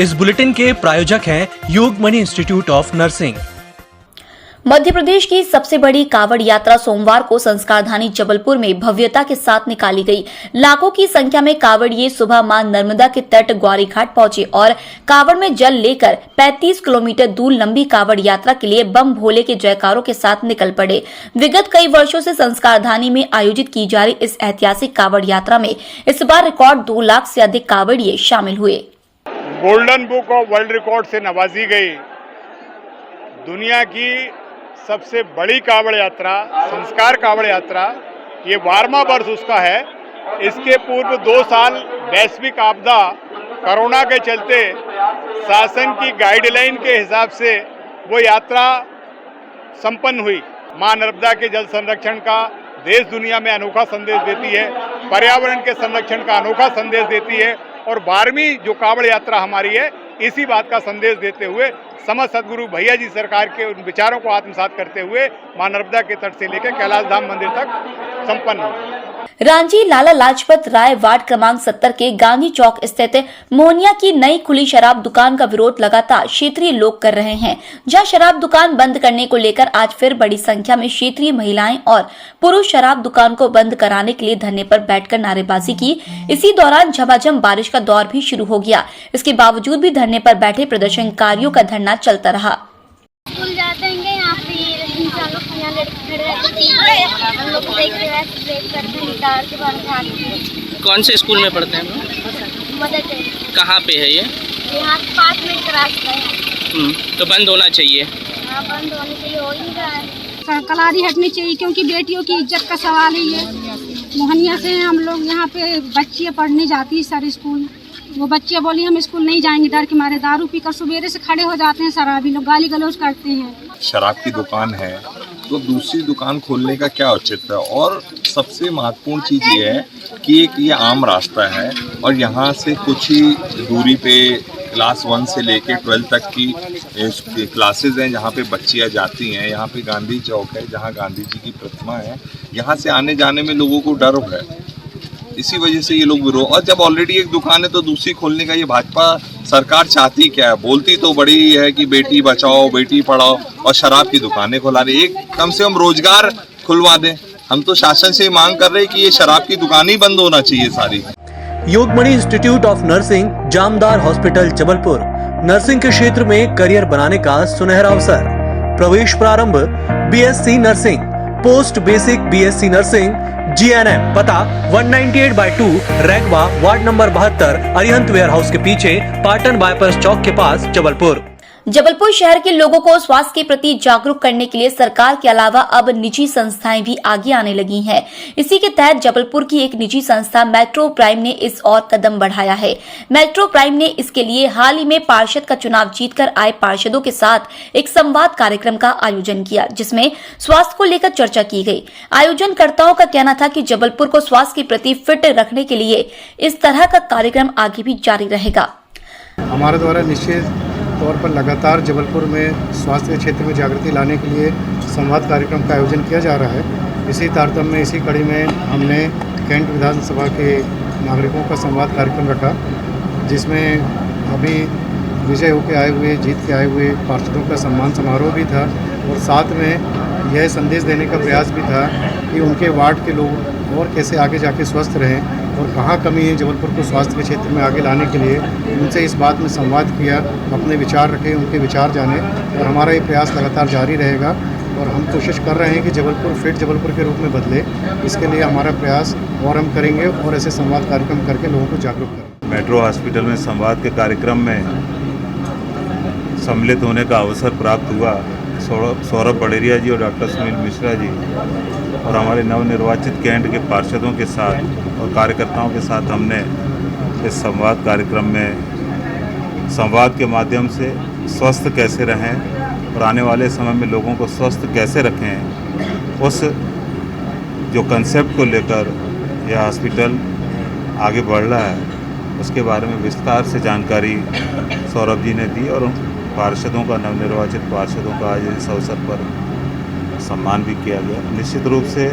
इस बुलेटिन के प्रायोजक हैं योगमणि institute of nursing. Madhya Pradesh की सबसे बड़ी कावड़ यात्रा सोमवार को संस्कारधानी जबलपुर में भव्यता के साथ निकाली गई। लाखों की संख्या में कावड़िए सुबह मां नर्मदा के तट ग्वारी घाट पहुंचे और कावड़ में जल लेकर 35 किलोमीटर दूर लंबी कावड़ यात्रा के लिए बम भोले के जयकारों के साथ निकल पड़े। विगत कई वर्षों से संस्कारधानी में आयोजित की जा रही इस ऐतिहासिक कावड़ यात्रा में इस बार रिकॉर्ड 2 लाख से अधिक कावड़िए शामिल हुए। Golden book of world record से नवाजी गई दुनिया की सबसे बड़ी कावड़ यात्रा, संस्कार कावड़ यात्रा, ये 12वां वर्ष उसका है। इसके पूर्व 2 साल वैश्विक आपदा कोरोना के चलते शासन की गाइडलाइन के हिसाब से वो यात्रा संपन्न हुई। मां नर्मदा के जल संरक्षण का देश दुनिया में अनोखा संदेश देती है, पर्यावरण के संरक्षण का अनोखा संदेश देती है और 12वीं जो कावड़ यात्रा हमारी है इसी बात का संदेश देते हुए समस्त सदगुरु भैया जी सरकार के उन विचारों को आत्मसात करते हुए मां नर्मदा के तट से लेकर कैलाश धाम मंदिर तक संपन्न हुई। रांची लाला लाजपत राय वार्ड क्रमांक 70 के गांधी चौक स्थित मोहनिया की नई खुली शराब दुकान का विरोध लगातार क्षेत्रीय लोग कर रहे हैं। जहां शराब दुकान बंद करने को लेकर आज फिर बड़ी संख्या में क्षेत्रीय महिलाएं और पुरुष शराब दुकान को बंद कराने के लिए धरने पर बैठकर नारेबाजी की। इसी दौरान झमाझम बारिश का दौर भी शुरू हो गया। इसके बावजूद भी धरने पर बैठे प्रदर्शनकारियों का धरना चलता रहा। स्कूल जाते हैं यहाँ पे इंसान लोग यहाँ लड़के खड़े रहते हैं, हम लोग देख के वैसे ब्रेक करते हैं, कार के बाहर भागते। कौन से स्कूल में पढ़ते हैं? मदद है। कहाँ पे है ये? यहाँ 5 मिनट का रास्ता है। तो बंद होना चाहिए। हाँ बंद होने चाहिए, हो ही नहीं रहा है। कलारी हटनी चाहिए क्योंकि बेटियों की इज्जत का सवाल है ये। मोहनिया से हम लोग यहाँ पे बच्चियाँ पढ़ने जाती है सारे स्कूल, वो बच्चियाँ बोली हम स्कूल नहीं जाएंगे डर के मारे। दारू पीकर सुबेरे से खड़े हो जाते हैं शराबी लोग, गाली गलौज करते हैं। शराब की दुकान है तो दूसरी दुकान खोलने का क्या औचित्य है? और सबसे महत्वपूर्ण चीज़ ये है कि एक ये आम रास्ता है और यहाँ से कुछ ही दूरी पे क्लास 1 से लेके 12 तक की क्लासेस हैं जहाँ पे बच्चियाँ जाती हैं। यहाँ पे गांधी चौक है जहाँ गांधी जी की प्रतिमा है, यहाँ से आने जाने में लोगों को डर है, इसी वजह से ये लोग विरोध। और जब ऑलरेडी एक दुकान है तो दूसरी खोलने का ये भाजपा सरकार चाहती क्या है? बोलती तो बड़ी है कि बेटी बचाओ बेटी पढ़ाओ और शराब की दुकानें खुला रही। एक कम से कम रोजगार खुलवा दें। हम तो शासन से मांग कर रहे हैं कि ये शराब की दुकान ही बंद होना चाहिए सारी। Yogmani institute of nursing, Jamdar hospital Jabalpur. Nursing के क्षेत्र में करियर बनाने का सुनहरा अवसर। प्रवेश प्रारंभ BSc nursing, post basic BSc nursing, GNM। पता 198/2 Raigwa, ward number 72, Arihant warehouse के पीछे, पाटन बाईपास चौक के पास, जबलपुर। जबलपुर शहर के लोगों को स्वास्थ्य के प्रति जागरूक करने के लिए सरकार के अलावा अब निजी संस्थाएं भी आगे आने लगी हैं। इसी के तहत जबलपुर की एक निजी संस्था मेट्रो प्राइम ने इस और कदम बढ़ाया है। मेट्रो प्राइम ने इसके लिए हाल ही में पार्षद का चुनाव जीतकर आए पार्षदों के साथ एक संवाद कार्यक्रम का आयोजन किया, जिसमें स्वास्थ्य को लेकर चर्चा की गई। आयोजनकर्ताओं का कहना था कि जबलपुर को स्वास्थ्य के प्रति फिट रखने के लिए इस तरह का कार्यक्रम आगे भी जारी रहेगा। हमारे द्वारा निश्चित तौर पर लगातार जबलपुर में स्वास्थ्य के क्षेत्र में जागृति लाने के लिए संवाद कार्यक्रम का आयोजन किया जा रहा है। इसी तारतम्य में इसी कड़ी में हमने कैंट विधानसभा के नागरिकों का संवाद कार्यक्रम रखा, जिसमें अभी विजय होकर आए हुए, जीत के आए हुए पार्षदों का सम्मान समारोह भी था और साथ में यह संदेश देने का प्रयास भी था कि उनके वार्ड के लोग और कैसे आगे जाके स्वस्थ रहें और कहाँ कमी है जबलपुर को स्वास्थ्य के क्षेत्र में आगे लाने के लिए। उनसे इस बात में संवाद किया, अपने विचार रखे, उनके विचार जाने और हमारा ये प्रयास लगातार जारी रहेगा और हम कोशिश कर रहे हैं कि जबलपुर फिट जबलपुर के रूप में बदले। इसके लिए हमारा प्रयास और हम करेंगे और ऐसे संवाद कार्यक्रम करके लोगों को जागरूक करें। मेट्रो हॉस्पिटल में संवाद के कार्यक्रम में सम्मिलित होने का अवसर प्राप्त हुआ। सौरभ बड़ेरिया जी और डॉक्टर सुनील मिश्रा जी और हमारे नवनिर्वाचित कैंट के पार्षदों के साथ और कार्यकर्ताओं के साथ हमने इस संवाद कार्यक्रम में संवाद के माध्यम से स्वस्थ कैसे रहें और आने वाले समय में लोगों को स्वस्थ कैसे रखें, उस जो कंसेप्ट को लेकर यह हॉस्पिटल आगे बढ़ रहा है उसके बारे में विस्तार से जानकारी सौरभ जी ने दी और पार्षदों का, नवनिर्वाचित पार्षदों का आज इस अवसर पर सम्मान भी किया गया। निश्चित रूप से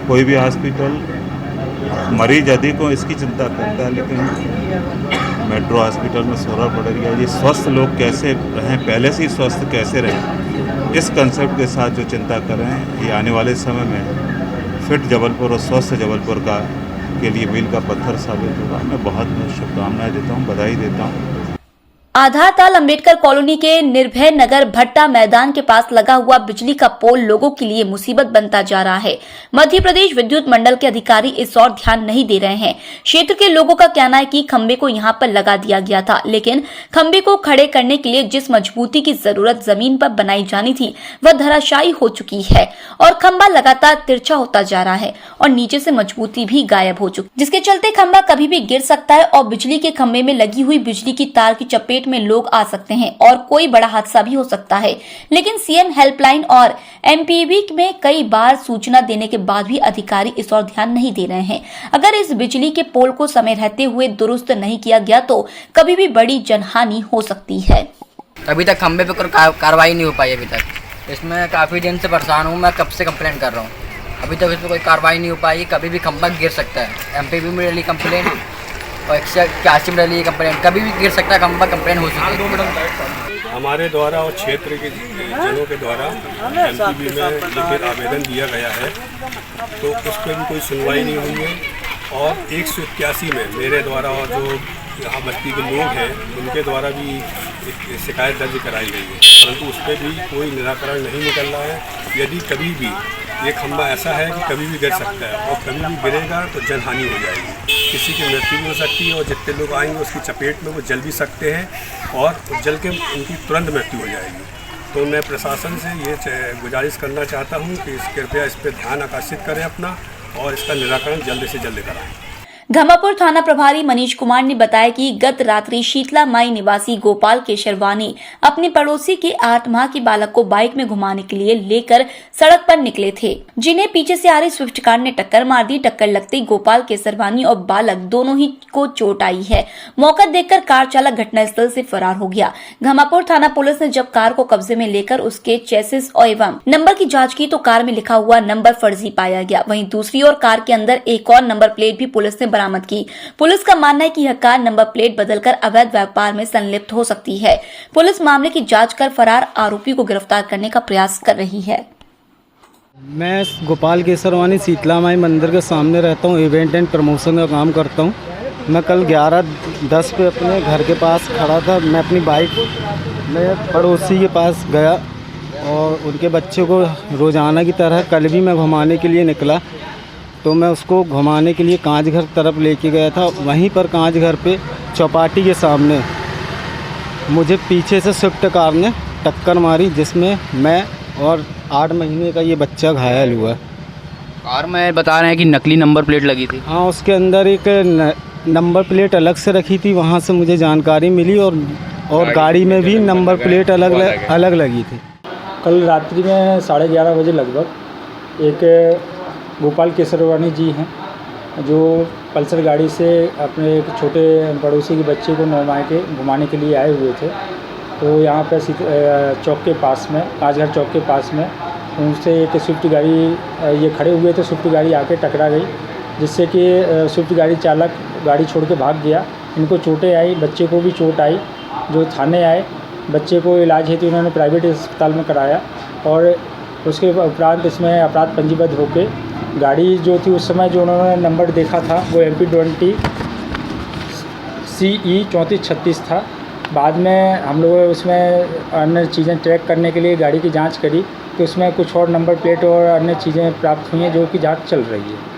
कोई भी हॉस्पिटल मरीज अधिक हो इसकी चिंता करता है, लेकिन मेट्रो हॉस्पिटल में सोलर पड़ेरिया जी स्वस्थ लोग कैसे रहें, पहले से ही स्वस्थ कैसे रहें, इस कंसेप्ट के साथ जो चिंता कर रहे हैं, ये आने वाले समय में फिट जबलपुर और स्वस्थ जबलपुर का के लिए मील का पत्थर साबित होगा। मैं बहुत शुभकामनाएं देता हूँ, बधाई देता हूँ। आधारताल अंबेडकर कॉलोनी के निर्भय नगर भट्टा मैदान के पास लगा हुआ बिजली का पोल लोगों के लिए मुसीबत बनता जा रहा है। मध्य प्रदेश विद्युत मंडल के अधिकारी इस ओर ध्यान नहीं दे रहे हैं। क्षेत्र के लोगों का कहना है कि खंबे को यहां पर लगा दिया गया था, लेकिन खंबे को खड़े करने के लिए जिस मजबूती की जरूरत जमीन पर बनाई जानी थी वह धराशायी हो चुकी है और खंबा लगातार तिरछा होता जा रहा है और नीचे से मजबूती भी गायब हो चुकी, जिसके चलते खंबा कभी भी गिर सकता है और बिजली के खंबे में लगी हुई बिजली की तार की चपेट में लोग आ सकते हैं और कोई बड़ा हादसा भी हो सकता है। लेकिन सीएम हेल्पलाइन और एमपीवी में कई बार सूचना देने के बाद भी अधिकारी इस ओर ध्यान नहीं दे रहे हैं। अगर इस बिजली के पोल को समय रहते हुए दुरुस्त नहीं किया गया तो कभी भी बड़ी जनहानि हो सकती है। अभी तक खंबे पे कोई कार्रवाई नहीं हो पाई। अभी तक इसमें काफ़ी दिन से परेशान हूँ, मैं कब से कंप्लेंट कर रहा हूँ, अभी तक इसमें कोई कार्रवाई नहीं हो पाई। कभी भी खंबा गिर सकता है। एमपीवी में रही कंप्लेंट और 181 में रही कंप्लेंट, कभी भी गिर सकता है खंबा, कंप्लेंट हो चुकी है। हमारे द्वारा और क्षेत्र के जनों के द्वारा एमपीवी में लिखित आवेदन दिया गया है, तो उस पर भी कोई सुनवाई नहीं हुई है। और 181 में मेरे द्वारा और जो यहाँ बस्ती के लोग हैं उनके द्वारा भी एक शिकायत दर्ज कराई गई है, परंतु उस पर भी कोई निराकरण नहीं निकल रहा है। यदि कभी भी ये खंबा ऐसा है कि कभी भी गिर सकता है और कभी भी गिरेगा तो जनहानि हो जाएगी, किसी की मृत्यु भी हो सकती है और जितने लोग आएंगे उसकी चपेट में वो जल भी सकते हैं और जल के उनकी तुरंत मृत्यु हो जाएगी। तो मैं प्रशासन से ये गुजारिश करना चाहता हूँ कि कृपया इस पर ध्यान आकर्षित करें अपना और इसका निराकरण जल्द से जल्द कराएं। घमापुर थाना प्रभारी मनीष कुमार ने बताया कि गत रात्रि शीतला माई निवासी गोपाल केशरवानी अपने पड़ोसी के 8 माह के बालक को बाइक में घुमाने के लिए लेकर सड़क पर निकले थे, जिन्हें पीछे से आ रही स्विफ्ट कार ने टक्कर मार दी। टक्कर लगते गोपाल केशरवानी और बालक दोनों ही को चोट आई है। मौका देखकर कार चालक घटनास्थल से फरार हो गया। घमापुर थाना पुलिस ने जब कार को कब्जे में लेकर उसके चेसिस एवं नंबर की जाँच की तो कार में लिखा हुआ नंबर फर्जी पाया गया। वहीं दूसरी ओर कार के अंदर एक और नंबर प्लेट भी पुलिस ने बरामद की। पुलिस का मानना है कि यह कार नंबर प्लेट बदलकर अवैध व्यापार में संलिप्त हो सकती है। पुलिस मामले की जांच कर फरार आरोपी को गिरफ्तार करने का प्रयास कर रही है। मैं गोपाल केसरवानी शीतला माई मंदिर के सामने रहता हूँ, इवेंट एंड प्रमोशन का काम करता हूँ। मैं कल 11:10 पे अपने घर के पास खड़ा था। मैं अपनी बाइक में पड़ोसी के पास गया और उनके बच्चे को रोज़ाना की तरह कल भी मैं घुमाने के लिए निकला, तो मैं उसको घुमाने के लिए कांच घर तरफ लेके गया था। वहीं पर कांच घर पे चौपाटी के सामने मुझे पीछे से स्विफ्ट कार ने टक्कर मारी, जिसमें मैं और 8 महीने का ये बच्चा घायल हुआ। कार में बता रहे हैं कि नकली नंबर प्लेट लगी थी। हाँ, उसके अंदर एक नंबर प्लेट अलग से रखी थी, वहाँ से मुझे जानकारी मिली और गाड़ी में भी नंबर प्लेट अलग लगी थी। कल रात्रि में 11:30 बजे लगभग एक गोपाल केसरवानी जी हैं जो पल्सर गाड़ी से अपने एक छोटे पड़ोसी के बच्चे को 9 माह के घुमाने के लिए आए हुए थे। तो यहाँ पर चौक के पास में, कांचघर चौक के पास में उनसे एक स्विफ्ट गाड़ी, ये खड़े हुए थे, स्विफ्ट गाड़ी आके टकरा गई, जिससे कि स्विफ्ट गाड़ी चालक गाड़ी छोड़ के भाग गया। इनको चोटें आई, बच्चे को भी चोट आई। जो थाने आए, बच्चे को इलाज हेतु उन्होंने प्राइवेट अस्पताल में कराया और उसके उपरांत इसमें अपराध पंजीबद्ध होकर गाड़ी जो थी उस समय जो उन्होंने नंबर देखा था वो MP20 CE 3436 था। बाद में हम लोग उसमें अन्य चीज़ें ट्रैक करने के लिए गाड़ी की जांच करी तो उसमें कुछ और नंबर प्लेट और अन्य चीज़ें प्राप्त हुई हैं जो कि जांच चल रही है।